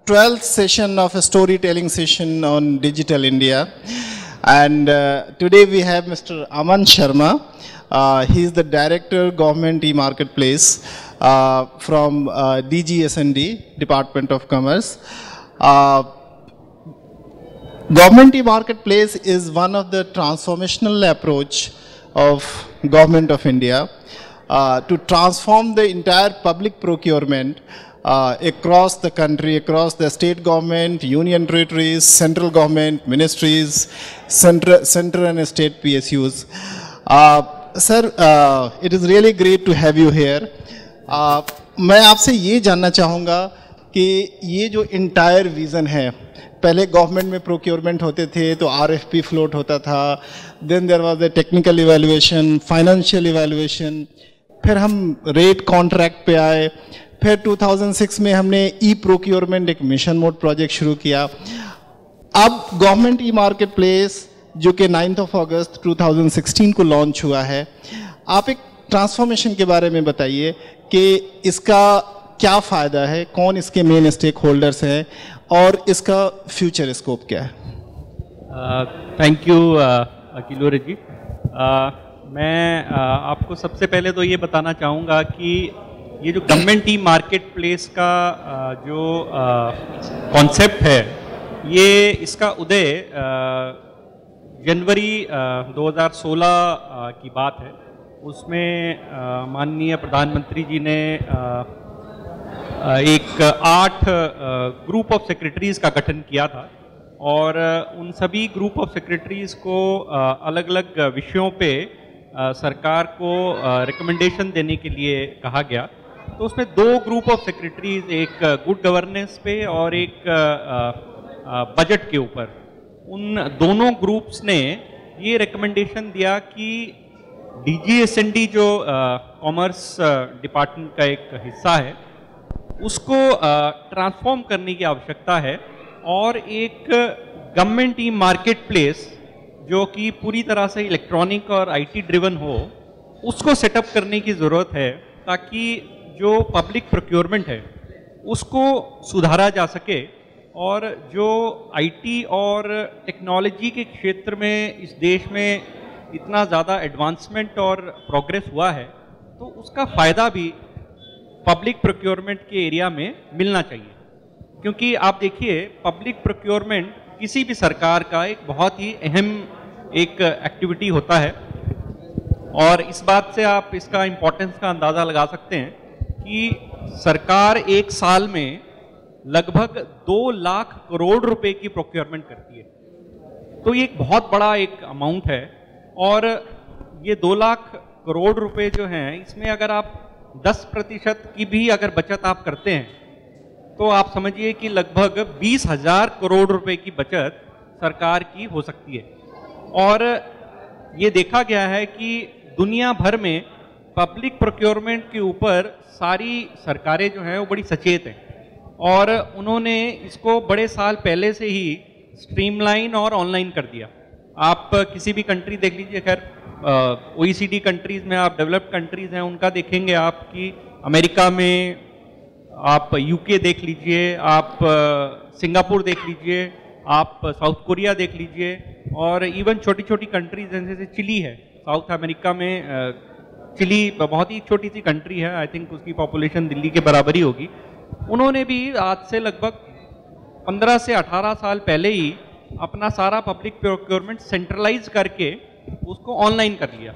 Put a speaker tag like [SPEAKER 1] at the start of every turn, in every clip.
[SPEAKER 1] 12th session of a storytelling session on Digital India. And today we have Mr. Aman Sharma. He is the Director, Government E-Marketplace from DGS&D, Department of Commerce. Government E-Marketplace is one of the transformational approach of Government of India to transform the entire public procurement across the country, across the state government, union territories, central government, ministries, central and state PSUs. Sir, it is really great to have you here. मैं आपसे ये जानना चाहूँगा कि ये जो entire vision है, पहले गवर्नमेंट में प्रोक्योरमेंट होते थे तो आरएफपी फ्लोट होता था, then there was the technical evaluation, financial evaluation, फिर हम रेट कॉन्ट्रैक्ट पे आए, फिर 2006 में हमने ई प्रोक्योरमेंट एक मिशन मोड प्रोजेक्ट शुरू किया. अब गवर्नमेंट ई मार्केट प्लेस जो कि 9 अगस्त 2016 को लॉन्च हुआ है, आप एक ट्रांसफॉर्मेशन के बारे में बताइए कि इसका क्या फ़ायदा है, कौन इसके मेन स्टेक होल्डर्स हैं और इसका फ्यूचर स्कोप क्या है.
[SPEAKER 2] थैंक यू अकीलुर जी. मैं आपको सबसे पहले तो ये बताना चाहूँगा कि ये जो गवर्नमेंट ई मार्केट प्लेस का जो कॉन्सेप्ट है, ये इसका उदय जनवरी 2016 की बात है. उसमें माननीय प्रधानमंत्री जी ने एक 8 ग्रुप ऑफ सेक्रेटरीज़ का गठन किया था और उन सभी ग्रुप ऑफ सेक्रेटरीज़ को अलग अलग विषयों पे सरकार को रिकमेंडेशन देने के लिए कहा गया. तो उसमें 2 ग्रुप ऑफ सेक्रेटरीज़, एक गुड गवर्नेंस पे और एक बजट के ऊपर, उन दोनों ग्रुप्स ने ये रिकमेंडेशन दिया कि DGS&D जो कॉमर्स डिपार्टमेंट का एक हिस्सा है, उसको ट्रांसफॉर्म करने की आवश्यकता है और एक गवर्नमेंट ई मार्केट प्लेस जो कि पूरी तरह से इलेक्ट्रॉनिक और IT ड्रिवन हो, उसको सेटअप करने की ज़रूरत है ताकि जो पब्लिक प्रोक्योरमेंट है उसको सुधारा जा सके और जो IT और टेक्नोलॉजी के क्षेत्र में इस देश में इतना ज़्यादा एडवांसमेंट और प्रोग्रेस हुआ है, तो उसका फ़ायदा भी पब्लिक प्रोक्योरमेंट के एरिया में मिलना चाहिए. क्योंकि आप देखिए, पब्लिक प्रोक्योरमेंट किसी भी सरकार का एक बहुत ही अहम एक एक्टिविटी होता है और इस बात से आप इसका इम्पोर्टेंस का अंदाज़ा लगा सकते हैं कि सरकार एक साल में लगभग 2 लाख करोड़ रुपए की प्रोक्योरमेंट करती है. तो ये एक बहुत बड़ा एक अमाउंट है और ये 2 लाख करोड़ रुपए जो हैं, इसमें अगर आप 10% की भी अगर बचत आप करते हैं तो आप समझिए कि लगभग 20,000 करोड़ रुपए की बचत सरकार की हो सकती है. और ये देखा गया है कि दुनिया भर में पब्लिक प्रोक्योरमेंट के ऊपर सारी सरकारें जो हैं वो बड़ी सचेत हैं और उन्होंने इसको बड़े साल पहले से ही स्ट्रीमलाइन और ऑनलाइन कर दिया. आप किसी भी कंट्री देख लीजिए, खैर OECD कंट्रीज़ में, आप डेवलप्ड कंट्रीज़ हैं उनका देखेंगे आप कि अमेरिका में, आप UK देख लीजिए, आप सिंगापुर देख लीजिए, आप साउथ कोरिया देख लीजिए और इवन छोटी छोटी कंट्रीज जैसे चिली है, साउथ अमेरिका में. चिली बहुत ही छोटी सी कंट्री है, आई थिंक उसकी पॉपुलेशन दिल्ली के बराबर ही होगी. उन्होंने भी आज से लगभग 15 से 18 साल पहले ही अपना सारा पब्लिक प्रोक्योरमेंट सेंट्रलाइज करके उसको ऑनलाइन कर लिया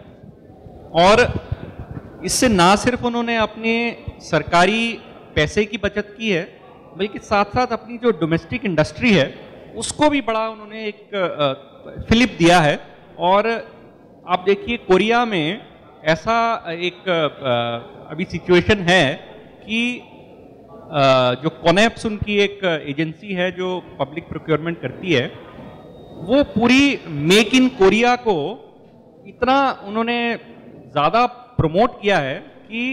[SPEAKER 2] और इससे ना सिर्फ उन्होंने अपने सरकारी पैसे की बचत की है, बल्कि साथ साथ अपनी जो डोमेस्टिक इंडस्ट्री है उसको भी बड़ा उन्होंने एक फिलिप दिया है. और आप देखिए, कोरिया में ऐसा एक अभी सिचुएशन है कि जो कोनेप्स उनकी एक एजेंसी है जो पब्लिक प्रोक्योरमेंट करती है, वो पूरी मेक इन कोरिया को इतना उन्होंने ज़्यादा प्रमोट किया है कि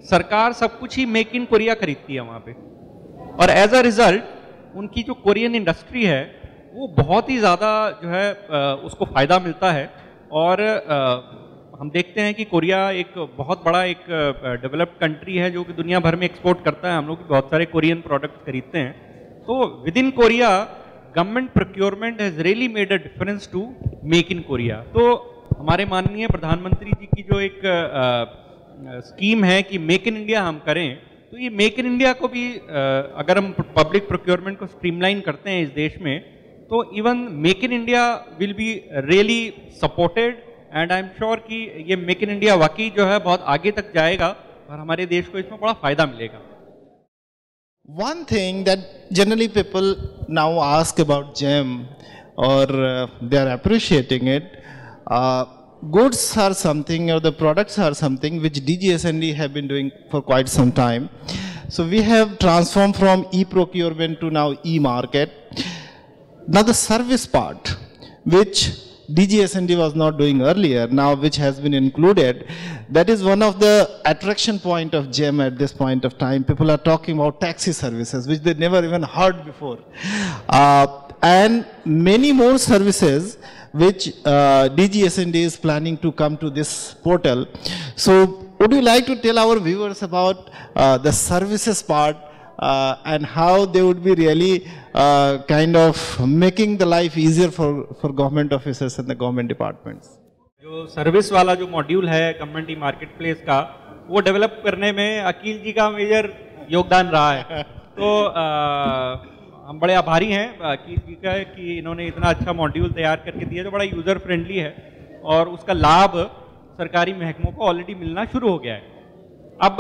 [SPEAKER 2] सरकार सब कुछ ही मेक इन कोरिया खरीदती है वहाँ पे और एज अ रिजल्ट उनकी जो कोरियन इंडस्ट्री है वो बहुत ही ज़्यादा जो है उसको फ़ायदा मिलता है. और हम देखते हैं कि कोरिया एक बहुत बड़ा एक डेवलप्ड कंट्री है जो कि दुनिया भर में एक्सपोर्ट करता है. हम लोग बहुत सारे कोरियन प्रोडक्ट खरीदते हैं. तो within Korea government procurement has really made a difference to make in Korea. तो हमारे माननीय प्रधानमंत्री जी की जो एक स्कीम है कि मेक इन इंडिया हम करें, तो ये मेक इन इंडिया को भी अगर हम पब्लिक प्रोक्योरमेंट को स्ट्रीमलाइन करते हैं इस देश में, तो even make in India will be really supported and I am sure कि ये मेक इन इंडिया वाकई जो है बहुत आगे तक जाएगा और हमारे देश को इसमें बड़ा फायदा मिलेगा।
[SPEAKER 1] One thing that generally people now ask about GEM or they are appreciating it, goods are something or the products are something which DGSND have been doing for quite some time. So we have transformed from e-procurement to now e-market. Now the service part, which DGSND was not doing earlier, now which has been included, that is one of the attraction point of GEM at this point of time. People are talking about taxi services, which they never even heard before. And many more services which DGSND is planning to come to this portal. So would you like to tell our viewers about the services part and how they would be really kind of making the life easier for government officers and the government departments?
[SPEAKER 2] जो service वाला जो module है government e market place का, वो develop करने में अकील जी का major योगदान रहा है। तो हम बड़े आभारी हैं अकील जी का कि इन्होंने इतना अच्छा मॉड्यूल तैयार करके दिया जो बड़ा यूज़र फ्रेंडली है और उसका लाभ सरकारी महकमों को ऑलरेडी मिलना शुरू हो गया है। अब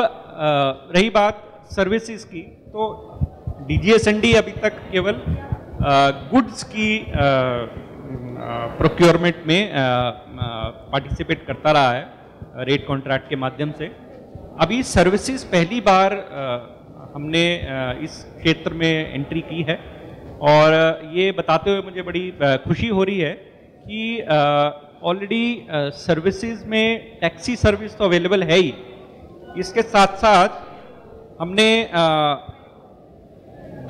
[SPEAKER 2] रही बात सर्विसेज की, तो DGSND अभी तक केवल गुड्स की प्रोक्योरमेंट में पार्टिसिपेट करता रहा है रेट कॉन्ट्रैक्ट के माध्यम से। अभी सर्विसेज पहली बार हमने इस क्षेत्र में एंट्री की है और ये बताते हुए मुझे बड़ी खुशी हो रही है कि ऑलरेडी सर्विसेज में टैक्सी सर्विस तो अवेलेबल है ही, इसके साथ साथ हमने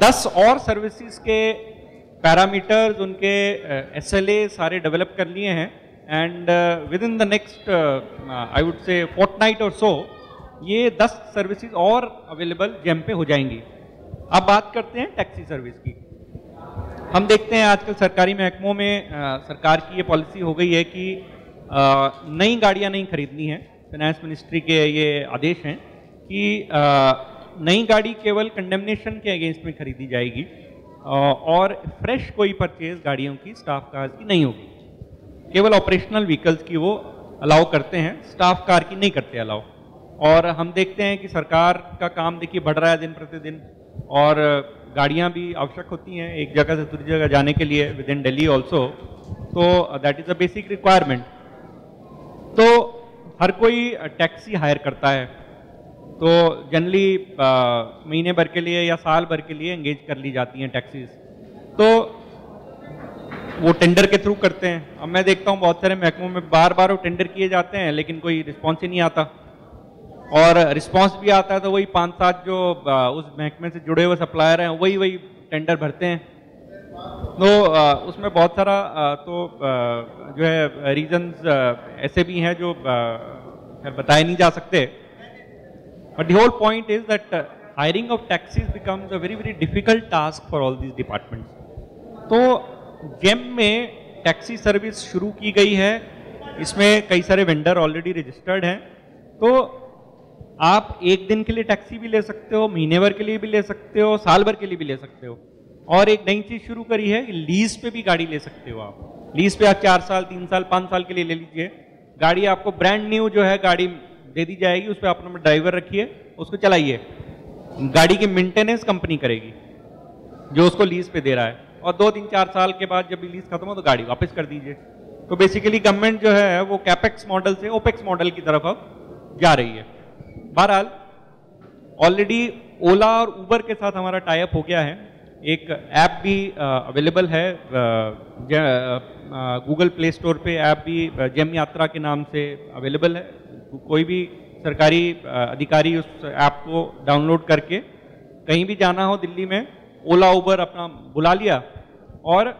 [SPEAKER 2] 10 और सर्विसेज के पैरामीटर्स, उनके SLA सारे डेवलप कर लिए हैं and within the next I would say fortnight और सो ये 10 सर्विसेज और अवेलेबल GEM पे हो जाएंगी। अब बात करते हैं टैक्सी सर्विस की। हम देखते हैं आजकल सरकारी महकमों में सरकार की ये पॉलिसी हो गई है कि नई गाड़ियां नहीं खरीदनी है। फाइनेंस मिनिस्ट्री के ये आदेश हैं कि नई गाड़ी केवल कंडेमनेशन के अगेंस्ट में खरीदी जाएगी और फ्रेश कोई परचेज गाड़ियों की स्टाफ कार्स की नहीं होगी। केवल ऑपरेशनल व्हीकल्स की वो अलाउ करते हैं, स्टाफ कार की नहीं करते अलाउ। और हम देखते हैं कि सरकार का काम देखिए बढ़ रहा है दिन प्रतिदिन और गाड़ियां भी आवश्यक होती हैं एक जगह से दूसरी जगह जाने के लिए विद इन दिल्ली ऑल्सो, तो that is a basic requirement. तो हर कोई टैक्सी हायर करता है, तो जनरली महीने भर के लिए या साल भर के लिए एंगेज कर ली जाती हैं टैक्सीज, तो वो टेंडर के थ्रू करते हैं। अब मैं देखता हूँ बहुत सारे महकमों में बार बार वो टेंडर किए जाते हैं लेकिन कोई रिस्पॉन्स ही नहीं आता, और रिस्पॉन्स भी आता है तो वही 5-7 जो उस महकमे से जुड़े हुए सप्लायर हैं वही टेंडर भरते हैं। तो उसमें बहुत सारा तो जो है रीजंस ऐसे भी हैं जो बताए नहीं जा सकते। But the whole point is that hiring of taxis becomes a very difficult task for all these departments. तो GEM में टैक्सी सर्विस शुरू की गई है, इसमें कई सारे वेंडर ऑलरेडी रजिस्टर्ड हैं। तो आप एक दिन के लिए टैक्सी भी ले सकते हो, महीने भर के लिए भी ले सकते हो, साल भर के लिए भी ले सकते हो। और एक नई चीज शुरू करी है, लीज पे भी गाड़ी ले सकते हो आप। लीज पे आप 4 साल, 3 साल, 5 साल के लिए ले लीजिए, गाड़ी आपको ब्रांड न्यू जो है गाड़ी दे दी जाएगी, उस पर अपना ड्राइवर रखिए, उसको चलाइए, गाड़ी की मेंटेनेंस कंपनी करेगी जो उसको लीज पे दे रहा है, और 2-3-4 साल के बाद जब भी लीज खत्म हो तो गाड़ी वापस कर दीजिए। तो बेसिकली गवर्नमेंट जो है वो कैपेक्स मॉडल से ओपेक्स मॉडल की तरफ अब जा रही है। बहरहाल ऑलरेडी ओला और उबर के साथ हमारा टाई अप हो गया है, एक ऐप भी अवेलेबल है, गूगल प्ले स्टोर पे ऐप भी GEM यात्रा के नाम से अवेलेबल है। कोई भी सरकारी अधिकारी उस ऐप को डाउनलोड करके कहीं भी जाना हो दिल्ली में, ओला उबर अपना बुला लिया और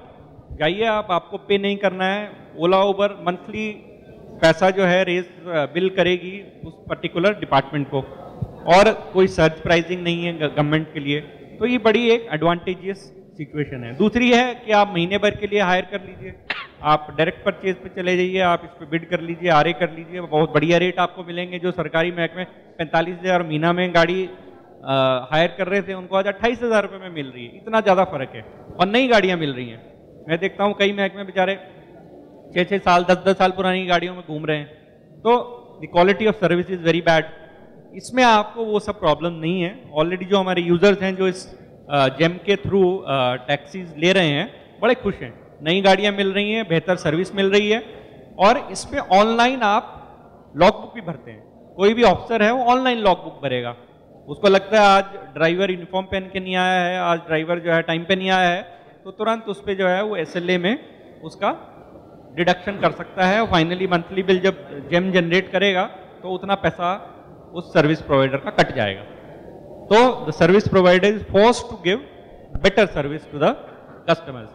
[SPEAKER 2] जाइए आप, आपको पे नहीं करना है। ओला उबर मंथली पैसा जो है रेज बिल करेगी उस पर्टिकुलर डिपार्टमेंट को, और कोई सर्च प्राइसिंग नहीं है गवर्नमेंट के लिए। तो तो ये बड़ी एक एडवांटेजियस सिचुएशन है। दूसरी है कि आप महीने भर के लिए हायर कर लीजिए, आप डायरेक्ट परचेज पे चले जाइए, आप इस पे बिड कर लीजिए, आरए कर लीजिए, बहुत बढ़िया रेट आपको मिलेंगे। जो सरकारी महकमे 45,000 महीना में गाड़ी हायर कर रहे थे, उनको आज 28,000 रुपये में मिल रही है। इतना ज़्यादा फर्क है, और नई गाड़ियाँ मिल रही हैं। मैं देखता हूँ कई महकमे बेचारे 6-6 साल 10-10 साल पुरानी गाड़ियों में घूम रहे हैं, तो the quality of service is very bad. इसमें आपको वो सब प्रॉब्लम नहीं है। ऑलरेडी जो हमारे यूजर्स हैं जो इस जेम के थ्रू टैक्सीज ले रहे हैं, बड़े खुश हैं। नई गाड़ियां मिल रही हैं, बेहतर सर्विस मिल रही है, और इसमें ऑनलाइन आप लॉग बुक भी भरते हैं। कोई भी ऑफिसर है वो ऑनलाइन लॉग बुक भरेगा। उसको लगता है आज ड्राइवर यूनिफॉर्म पहन के नहीं आया है, आज ड्राइवर जो है टाइम पे नहीं आया है, तो तुरंत उस पर जो है वो SLA में उसका डिडक्शन कर सकता है। फाइनली मंथली बिल जब जेम जनरेट करेगा तो उतना पैसा उस सर्विस प्रोवाइडर का कट जाएगा। तो the service provider is forced to give better service to the customers.